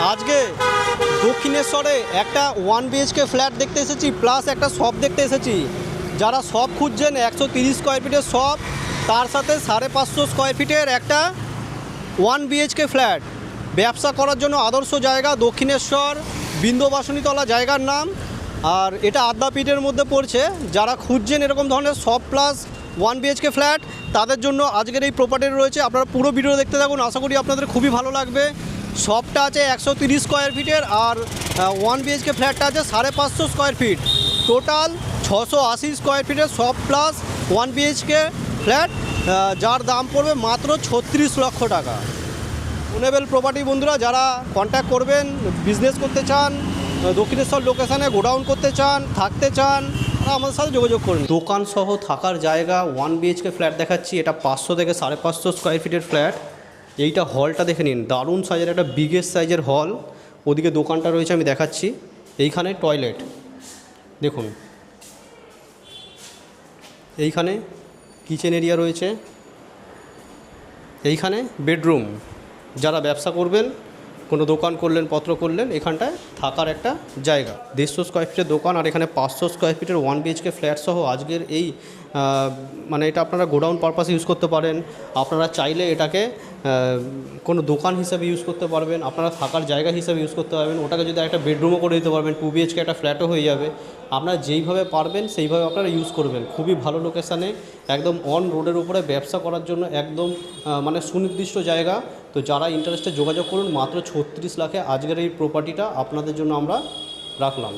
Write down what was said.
আজকে দক্ষিণেশ্বরে একটা 1 বিএইচকে ফ্ল্যাট দেখতে এসেছি, প্লাস একটা শপ দেখতে এসেছি। যারা শপ খুঁজছেন 130 স্কোয়ার ফিটের শপ, তার সাথে 550 স্কোয়ার ফিটের একটা 1 বিএইচকে ফ্ল্যাট, ব্যবসা করার জন্য আদর্শ জায়গা দক্ষিণেশ্বর বিন্দুবাসনীতলা জায়গার নাম। আর এটা আদ্যাপীঠের মধ্যে পড়ছে। যারা খুঁজছেন এরকম ধরনের শপ প্লাস 1 বিএইচকে ফ্ল্যাট, তাদের জন্য আজকের এই প্রপার্টি রয়েছে। আপনারা পুরো ভিডিও দেখতে থাকুন, আশা করি আপনাদের খুবই ভালো লাগবে। শপটা আছে 130 স্কোয়ার ফিটের, আর 1 বিএইচকে ফ্ল্যাটটা আছে 550 স্কোয়ার ফিট। টোটাল 680 স্কোয়ার ফিটের শপ প্লাস 1 বিএইচকে ফ্ল্যাট, যার দাম পড়বে মাত্র 36 লক্ষ টাকা। ওনেবেল প্রপার্টি বন্ধুরা, যারা কন্ট্যাক্ট করবেন, বিজনেস করতে চান, দক্ষিণেশ্বর লোকেশানে গোডাউন করতে চান, থাকতে চান, তারা আমাদের সাথে যোগাযোগ করুন। দোকান সহ থাকার জায়গা 1 বিএইচকে ফ্ল্যাট দেখাচ্ছি। এটা 500 থেকে 550 স্কোয়ার ফিটের ফ্ল্যাট। এইটা হলটা দেখে নিন, দারুণ সাইজের একটা বিগেস্ট সাইজের হল। ওদিকে দোকানটা রয়েছে, আমি দেখাচ্ছি। এইখানে টয়লেট দেখুন, এইখানে কিচেন এরিয়া রয়েছে, এইখানে বেডরুম। যারা ব্যবসা করবেন, কোনো দোকান করলেন, পত্র করলেন, এখানটায় থাকার একটা জায়গা। 150 স্কোয়ার ফিটের দোকান, আর এখানে 500 স্কোয়ার ফিটের 1 বিএইচকে ফ্ল্যাট সহ আজকের এই মানে এটা আপনারা গোডাউন পারপাস ইউজ করতে পারেন। আপনারা চাইলে এটাকে কোনো দোকান হিসাবে ইউজ করতে পারবেন, আপনারা থাকার জায়গা হিসাবে ইউজ করতে পারবেন। ওটাকে যদি একটা বেডরুমও করে দিতে পারবেন, 2 বিএইচকে একটা ফ্ল্যাটও হয়ে যাবে। আপনারা যেইভাবে পারবেন সেইভাবে আপনারা ইউজ করবেন। খুবই ভালো লোকেশানে, একদম অন রোডের উপরে, ব্যবসা করার জন্য একদম মানে সুনির্দিষ্ট জায়গা। তো যারা ইন্টারেস্টে যোগাযোগ করুন। মাত্র 36 লাখে আজকের এই প্রপার্টিটা আপনাদের জন্য আমরা রাখলাম।